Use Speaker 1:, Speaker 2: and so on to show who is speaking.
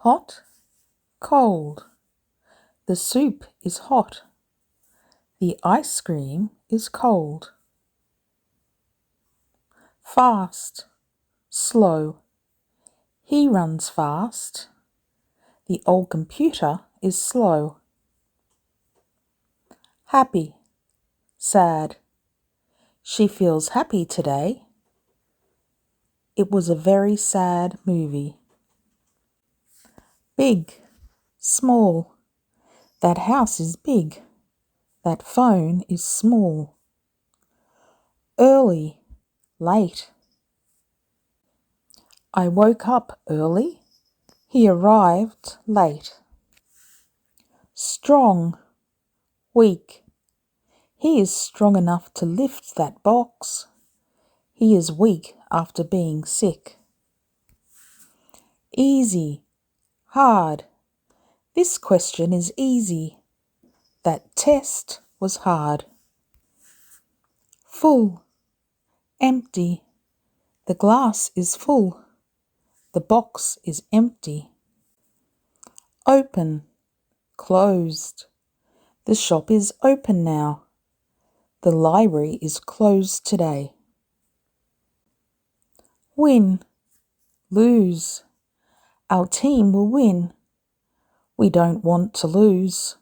Speaker 1: Hot, cold. The soup is hot. The ice cream is cold. Fast, slow. He runs fast. The old computer is slow. Happy, sad. She feels happy today. It was a very sad movie. Big, small. That house is big. That phone is small. Early, late. I woke up early. He arrived late. Strong, weak. He is strong enough to lift that box. He is weak after being sick. Easy, hard. This question is easy. That test was hard. Full, empty. The glass is full. The box is empty. Open, closed. The shop is open now. The library is closed today. Win, lose. Our team will win. We don't want to lose.